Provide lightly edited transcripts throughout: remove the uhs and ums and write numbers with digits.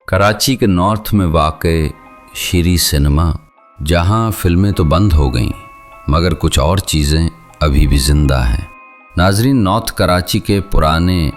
कराची के नॉर्थ में वाक़े शीरी सिनेमा, जहां फिल्में तो बंद हो गईं मगर कुछ और चीज़ें अभी भी ज़िंदा हैं। नाजरीन, नॉर्थ कराची के पुराने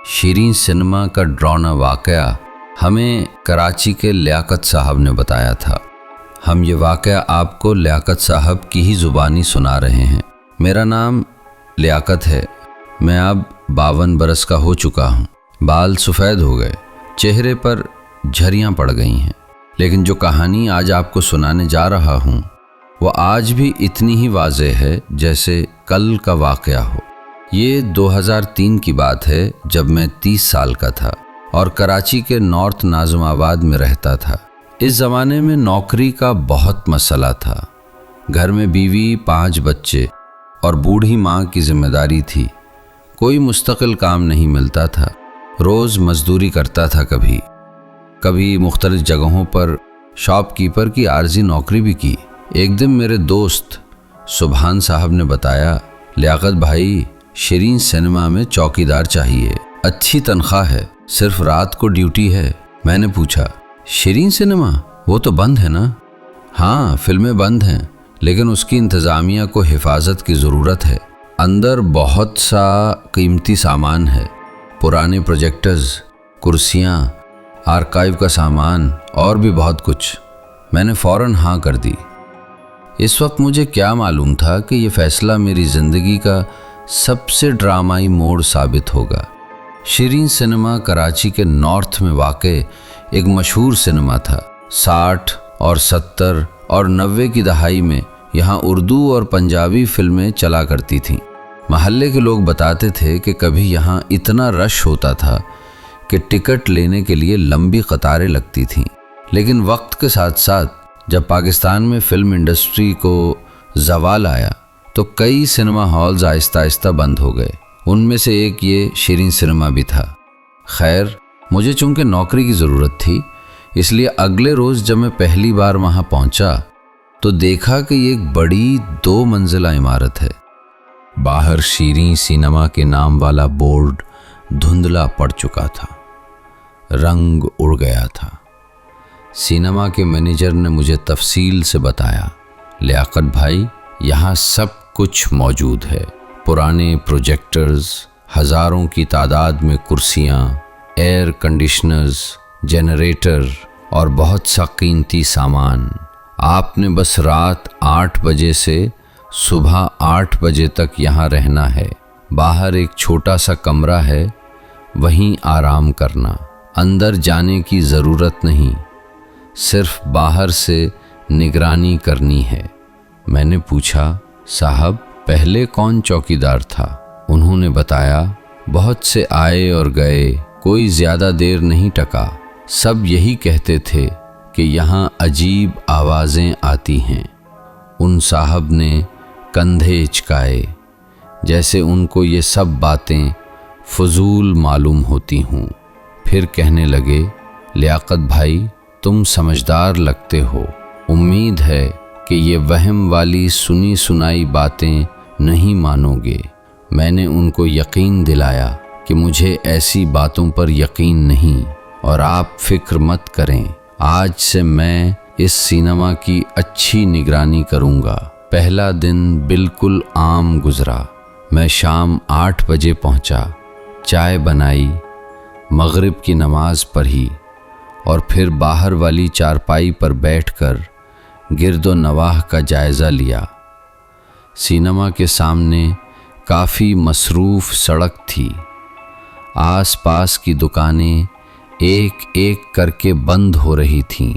शीरी सिनेमा का डरावना वाक़या हमें कराची के लियाकत साहब ने बताया था। हम ये वाक़या आपको लियाकत साहब की ही ज़ुबानी सुना रहे हैं। मेरा नाम लियाकत है। मैं अब 52 बरस का हो चुका हूँ। बाल सफ़ेद हो गए, चेहरे पर झरियाँ पड़ गई हैं, लेकिन जो कहानी आज आपको सुनाने जा रहा हूँ वो आज भी इतनी ही वाज़ेह है जैसे कल का वाक़या हो। ये 2003 की बात है, जब मैं 30 साल का था और कराची के नॉर्थ नाज़िमाबाद में रहता था। इस ज़माने में नौकरी का बहुत मसला था। घर में बीवी, 5 बच्चे और बूढ़ी माँ की जिम्मेदारी थी। कोई मुस्तकिल काम नहीं मिलता था। रोज़ मजदूरी करता था, कभी मुख्तलिफ जगहों पर शॉपकीपर की आर्जी नौकरी भी की। एक दिन मेरे दोस्त सुभान साहब ने बताया, लियाकत भाई, शीरीन सिनेमा में चौकीदार चाहिए, अच्छी तनख्वाह है, सिर्फ रात को ड्यूटी है। मैंने पूछा, शीरीन सिनेमा वो तो बंद है ना? हाँ, फिल्में बंद हैं, लेकिन उसकी इंतज़ामिया को हिफाजत की ज़रूरत है। अंदर बहुत सा कीमती सामान है, पुराने प्रोजेक्टर्स, कुर्सियाँ, आर्काइव का सामान और भी बहुत कुछ। मैंने फ़ौरन हाँ कर दी। इस वक्त मुझे क्या मालूम था कि ये फ़ैसला मेरी ज़िंदगी का सबसे ड्रामाई मोड़ साबित होगा। शीरीन सिनेमा कराची के नॉर्थ में वाक़े एक मशहूर सिनेमा था। 60 और 70 और 90 की दहाई में यहाँ उर्दू और पंजाबी फिल्में चला करती थीं। महल्ले के लोग बताते थे कि कभी यहाँ इतना रश होता था कि टिकट लेने के लिए लंबी कतारें लगती थीं। लेकिन वक्त के साथ साथ जब पाकिस्तान में फ़िल्म इंडस्ट्री को ज़वाल आया तो कई सिनेमा हॉल्स आहिस्ता आहिस्ता बंद हो गए। उनमें से एक ये शीरीन सिनेमा भी था। खैर, मुझे चूँकि नौकरी की ज़रूरत थी, इसलिए अगले रोज़ जब मैं पहली बार वहाँ पहुँचा तो देखा कि ये एक बड़ी 2 मंजिला इमारत है। बाहर शीरीन सिनेमा के नाम वाला बोर्ड धुंधला पड़ चुका था, रंग उड़ गया था। सिनेमा के मैनेजर ने मुझे तफसील से बताया, लियाकत भाई, यहाँ सब कुछ मौजूद है। पुराने प्रोजेक्टर्स, हज़ारों की तादाद में कुर्सियाँ, एयर कंडीशनर्स, जनरेटर और बहुत सा कीमती सामान। आपने बस रात 8 बजे से सुबह 8 बजे तक यहाँ रहना है। बाहर एक छोटा सा कमरा है, वहीं आराम करना। अंदर जाने की ज़रूरत नहीं, सिर्फ बाहर से निगरानी करनी है। मैंने पूछा, साहब, पहले कौन चौकीदार था? उन्होंने बताया, बहुत से आए और गए, कोई ज़्यादा देर नहीं टका। सब यही कहते थे कि यहाँ अजीब आवाज़ें आती हैं। उन साहब ने कंधे हिचकाए, जैसे उनको ये सब बातें फजूल मालूम होती हों। फिर कहने लगे, लियाकत भाई, तुम समझदार लगते हो। उम्मीद है कि ये वहम वाली सुनी सुनाई बातें नहीं मानोगे। मैंने उनको यकीन दिलाया कि मुझे ऐसी बातों पर यकीन नहीं और आप फिक्र मत करें। आज से मैं इस सिनेमा की अच्छी निगरानी करूँगा। पहला दिन बिल्कुल आम गुजरा। मैं शाम 8 बजे पहुँचा, चाय बनाई, मगरिब की नमाज़ पढ़ी और फिर बाहर वाली चारपाई पर बैठकर गिरदो नवाह का जायज़ा लिया। सिनेमा के सामने काफ़ी मसरूफ़ सड़क थी। आसपास की दुकानें एक एक करके बंद हो रही थीं।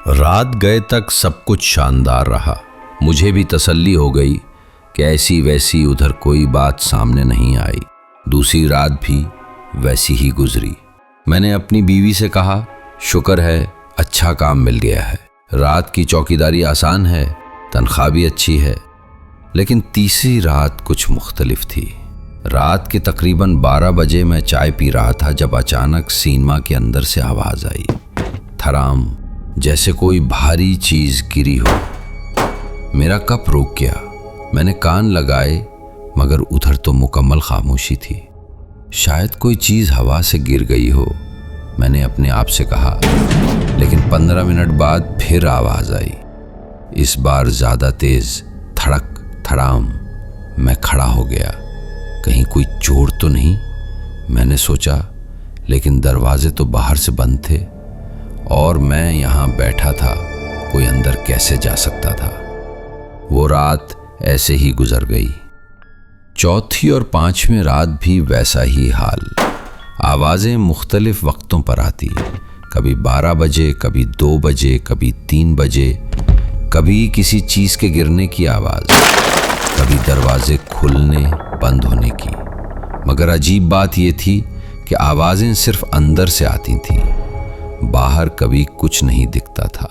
रात गए तक सब कुछ शानदार रहा। मुझे भी तसल्ली हो गई कि ऐसी वैसी उधर कोई बात सामने नहीं आई। दूसरी रात भी वैसी ही गुजरी। मैंने अपनी बीवी से कहा, शुक्र है अच्छा काम मिल गया है। रात की चौकीदारी आसान है, तनख्वाह भी अच्छी है। लेकिन तीसरी रात कुछ मुख्तलिफ थी। रात के तकरीबन 12 बजे मैं चाय पी रहा था जब अचानक सिनेमा के अंदर से आवाज़ आई, थराम, जैसे कोई भारी चीज़ गिरी हो। मेरा कप रुक गया। मैंने कान लगाए मगर उधर तो मुकम्मल खामोशी थी। शायद कोई चीज़ हवा से गिर गई हो मैंने अपने आप से कहा। लेकिन 15 मिनट बाद फिर आवाज आई, इस बार ज्यादा तेज, धड़क धड़ाम। मैं खड़ा हो गया, कहीं कोई चोर तो नहीं, मैंने सोचा। लेकिन दरवाजे तो बाहर से बंद थे और मैं यहाँ बैठा था, कोई अंदर कैसे जा सकता था। वो रात ऐसे ही गुजर गई। चौथी और पांचवीं रात भी वैसा ही हाल। आवाज़ें मुख्तलिफ वक्तों पर आती, कभी 12 बजे, कभी 2 बजे, कभी 3 बजे, कभी किसी चीज़ के गिरने की आवाज़, कभी दरवाजे खुलने बंद होने की। मगर अजीब बात यह थी कि आवाज़ें सिर्फ अंदर से आती थीं, बाहर कभी कुछ नहीं दिखता था।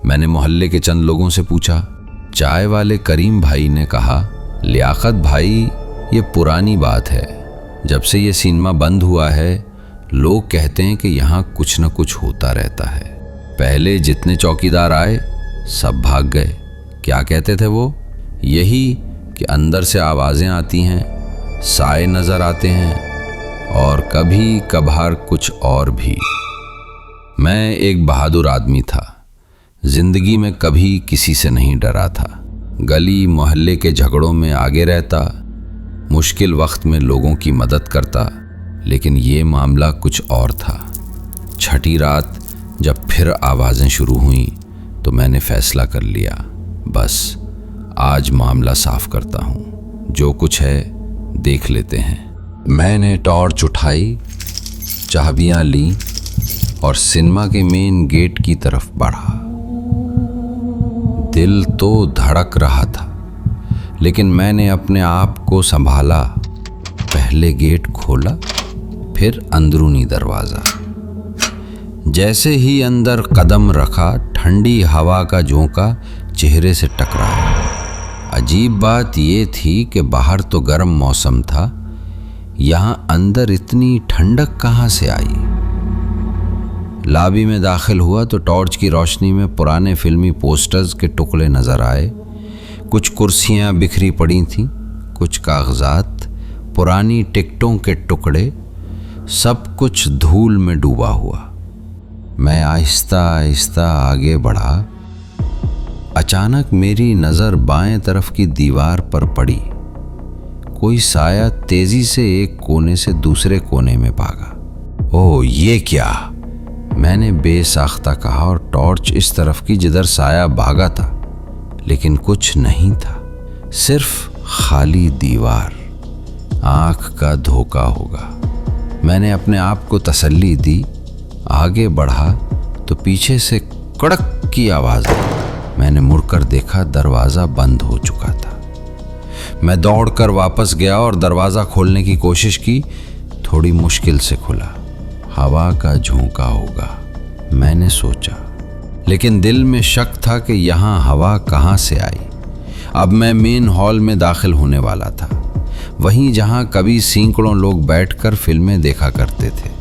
मैंने मोहल्ले के चंद लोगों से पूछा। चाय वाले करीम भाई ने कहा, लियाकत भाई, ये पुरानी बात है, जब से ये सिनेमा बंद हुआ है लोग कहते हैं कि यहाँ कुछ न कुछ होता रहता है। पहले जितने चौकीदार आए सब भाग गए। क्या कहते थे वो? यही कि अंदर से आवाज़ें आती हैं, साए नज़र आते हैं और कभी कभार कुछ और भी। मैं एक बहादुर आदमी था, जिंदगी में कभी किसी से नहीं डरा था। गली मोहल्ले के झगड़ों में आगे रहता, मुश्किल वक्त में लोगों की मदद करता। लेकिन ये मामला कुछ और था। छठी रात जब फिर आवाज़ें शुरू हुईं तो मैंने फैसला कर लिया, बस आज मामला साफ करता हूँ, जो कुछ है देख लेते हैं। मैंने टॉर्च उठाई, चाबियाँ ली और सिनेमा के मेन गेट की तरफ बढ़ा। दिल तो धड़क रहा था, लेकिन मैंने अपने आप को संभाला। पहले गेट खोला, फिर अंदरूनी दरवाज़ा। जैसे ही अंदर कदम रखा, ठंडी हवा का झोंका चेहरे से टकराया। अजीब बात यह थी कि बाहर तो गर्म मौसम था, यहाँ अंदर इतनी ठंडक कहाँ से आई। लॉबी में दाखिल हुआ तो टॉर्च की रोशनी में पुराने फिल्मी पोस्टर्स के टुकड़े नज़र आए। कुछ कुर्सियाँ बिखरी पड़ी थीं, कुछ कागजात, पुरानी टिकटों के टुकड़े, सब कुछ धूल में डूबा हुआ। मैं आहिस्ता आहिस्ता आगे बढ़ा। अचानक मेरी नज़र बाएं तरफ की दीवार पर पड़ी। कोई साया तेजी से एक कोने से दूसरे कोने में भागा। ओह, ये क्या? मैंने बेसाख्ता कहा और टॉर्च इस तरफ की जिधर साया भागा था, लेकिन कुछ नहीं था, सिर्फ खाली दीवार। आंख का धोखा होगा, मैंने अपने आप को तसल्ली दी। आगे बढ़ा तो पीछे से कड़क की आवाज़ आई। मैंने मुड़कर देखा, दरवाज़ा बंद हो चुका था। मैं दौड़कर वापस गया और दरवाज़ा खोलने की कोशिश की। थोड़ी मुश्किल से खुला। हवा का झोंका होगा, मैंने सोचा, लेकिन दिल में शक था कि यहाँ हवा कहाँ से आई। अब मैं मेन हॉल में दाखिल होने वाला था, वहीं जहाँ कभी सैकड़ों लोग बैठकर फिल्में देखा करते थे।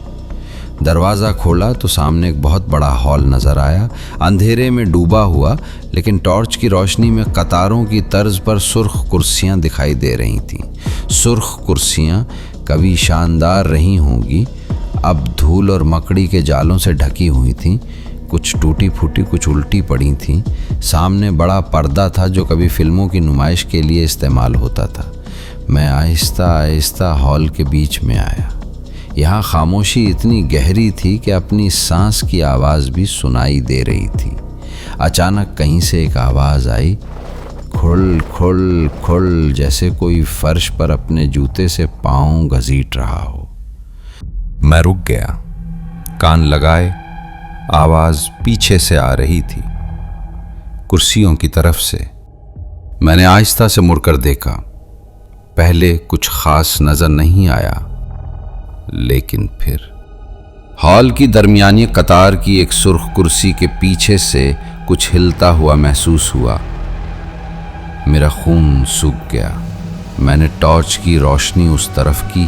दरवाज़ा खोला तो सामने एक बहुत बड़ा हॉल नज़र आया, अंधेरे में डूबा हुआ, लेकिन टॉर्च की रोशनी में कतारों की तर्ज पर सुर्ख कुर्सियाँ दिखाई दे रही थीं। सुर्ख कुर्सियाँ कभी शानदार रही होंगी, अब धूल और मकड़ी के जालों से ढकी हुई थीं। कुछ टूटी फूटी, कुछ उल्टी पड़ी थीं। सामने बड़ा पर्दा था जो कभी फिल्मों की नुमाइश के लिए इस्तेमाल होता था। मैं आहिस्ता आहिस्ता हॉल के बीच में आया। यहाँ खामोशी इतनी गहरी थी कि अपनी सांस की आवाज़ भी सुनाई दे रही थी। अचानक कहीं से एक आवाज़ आई, खुल खुल खुल, जैसे कोई फर्श पर अपने जूते से पाँव घसीट रहा हो। मैं रुक गया, कान लगाए। आवाज़ पीछे से आ रही थी, कुर्सियों की तरफ से। मैंने आहिस्ता से मुड़कर देखा। पहले कुछ खास नज़र नहीं आया, लेकिन फिर हॉल की दरमियानी कतार की एक सुर्ख कुर्सी के पीछे से कुछ हिलता हुआ महसूस हुआ। मेरा खून सूख गया। मैंने टॉर्च की रोशनी उस तरफ की।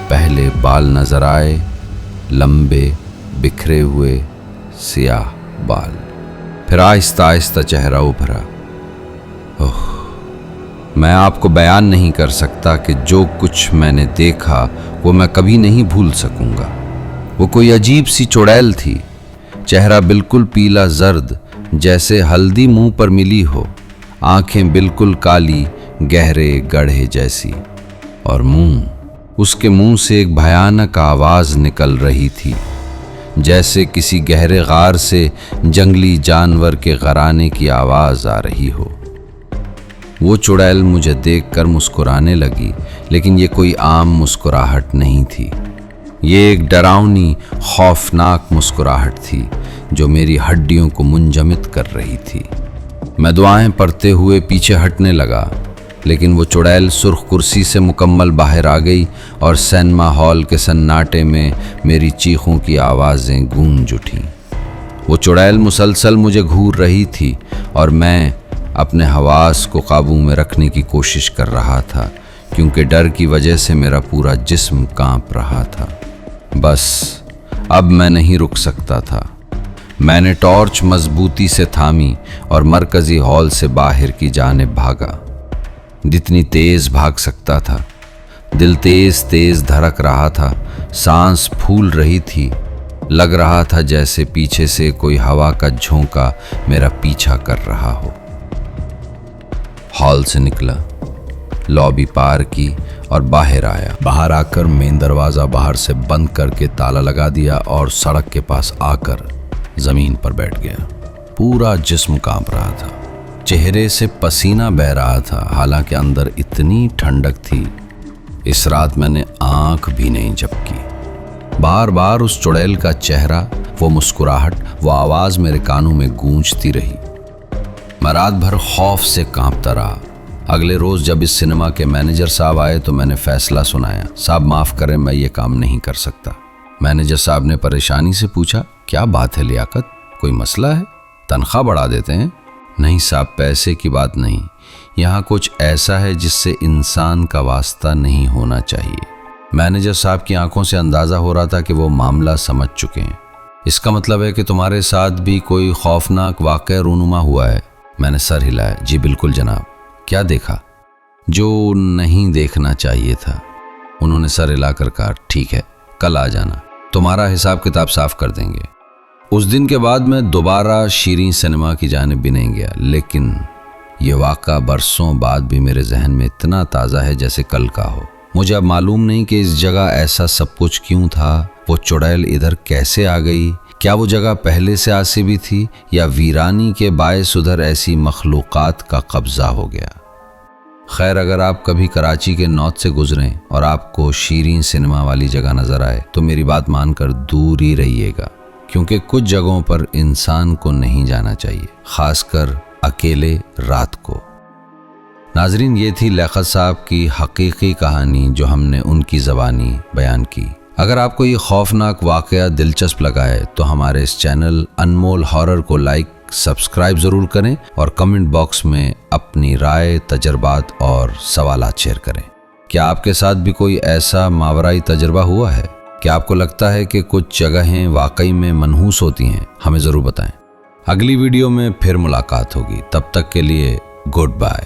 पहले बाल नजर आए, लंबे बिखरे हुए सियाह बाल। फिर आहिस्ता आहिस्ता चेहरा उभरा। ओह, मैं आपको बयान नहीं कर सकता कि जो कुछ मैंने देखा वो मैं कभी नहीं भूल सकूंगा। वो कोई अजीब सी चुड़ैल थी। चेहरा बिल्कुल पीला जर्द, जैसे हल्दी मुंह पर मिली हो। आंखें बिल्कुल काली, गहरे गड्ढे जैसी। और उसके मुंह से एक भयानक आवाज निकल रही थी, जैसे किसी गहरे गार से जंगली जानवर के गराने की आवाज आ रही हो। वो चुड़ैल मुझे देखकर मुस्कुराने लगी, लेकिन ये कोई आम मुस्कुराहट नहीं थी। ये एक डरावनी, खौफनाक मुस्कुराहट थी जो मेरी हड्डियों को मुंजमद कर रही थी। मैं दुआएं पढ़ते हुए पीछे हटने लगा, लेकिन वो चुड़ैल सुर्ख कुर्सी से मुकम्मल बाहर आ गई और सिनेमा हॉल के सन्नाटे में मेरी चीखों की आवाज़ें गूंज उठीं। वो चुड़ैल मुसलसल मुझे घूर रही थी और मैं अपने हवास को काबू में रखने की कोशिश कर रहा था, क्योंकि डर की वजह से मेरा पूरा जिस्म कांप रहा था। बस अब मैं नहीं रुक सकता था। मैंने टॉर्च मजबूती से थामी और मरकजी हॉल से बाहर की जानिब भागा। जितनी तेज भाग सकता था। दिल तेज तेज धड़क रहा था, सांस फूल रही थी। लग रहा था जैसे पीछे से कोई हवा का झोंका मेरा पीछा कर रहा हो। हॉल से निकला, लॉबी पार की और बाहर आया। बाहर आकर मेन दरवाज़ा बाहर से बंद करके ताला लगा दिया और सड़क के पास आकर ज़मीन पर बैठ गया। पूरा जिस्म कांप रहा था, चेहरे से पसीना बह रहा था, हालांकि अंदर इतनी ठंडक थी। इस रात मैंने आंख भी नहीं झपकी। बार बार उस चुड़ैल का चेहरा, वो मुस्कुराहट, वो आवाज़ मेरे कानों में गूंजती रही। मैं रात भर खौफ से कांपता रहा। अगले रोज़ जब इस सिनेमा के मैनेजर साहब आए तो मैंने फैसला सुनाया। साहब माफ़ करें, मैं ये काम नहीं कर सकता। मैनेजर साहब ने परेशानी से पूछा, क्या बात है लियाकत, कोई मसला है? तनख्वाह बढ़ा देते हैं। नहीं साहब, पैसे की बात नहीं, यहाँ कुछ ऐसा है जिससे इंसान का वास्ता नहीं होना चाहिए। मैनेजर साहब की आंखों से अंदाज़ा हो रहा था कि वो मामला समझ चुके हैं। इसका मतलब है कि तुम्हारे साथ भी कोई खौफनाक वाक़या रूनुमा हुआ है? मैंने सर हिलाया। जी बिल्कुल जनाब। क्या देखा? जो नहीं देखना चाहिए था। उन्होंने सर हिलाकर कहा, ठीक है, कल आ जाना, तुम्हारा हिसाब किताब साफ कर देंगे। उस दिन के बाद मैं दोबारा शीरीं सिनेमा की जानिब भी नहीं गया, लेकिन ये वाक़ा बरसों बाद भी मेरे जहन में इतना ताज़ा है जैसे कल का हो। मुझे अब मालूम नहीं कि इस जगह ऐसा सब कुछ क्यों था। वो चुड़ैल इधर कैसे आ गई? क्या वो जगह पहले से आसी भी थी या वीरानी के बायस उधर ऐसी मखलूक़ात का कब्ज़ा हो गया? खैर, अगर आप कभी कराची के नॉर्थ से गुजरें और आपको शीरीं सिनेमा वाली जगह नज़र आए तो मेरी बात मानकर दूर ही रहिएगा, क्योंकि कुछ जगहों पर इंसान को नहीं जाना चाहिए, ख़ासकर अकेले रात को। नाजरीन, ये थी लियाकत साहब की हकीकी कहानी जो हमने उनकी ज़बानी बयान की। अगर आपको ये खौफनाक वाक़या दिलचस्प लगा है तो हमारे इस चैनल अनमोल हॉरर को लाइक, सब्सक्राइब ज़रूर करें और कमेंट बॉक्स में अपनी राय, तजर्बात और सवालात शेयर करें। क्या आपके साथ भी कोई ऐसा मावराई तजर्बा हुआ है? क्या आपको लगता है कि कुछ जगहें वाकई में मनहूस होती हैं? हमें ज़रूर बताएं। अगली वीडियो में फिर मुलाकात होगी, तब तक के लिए गुड बाय।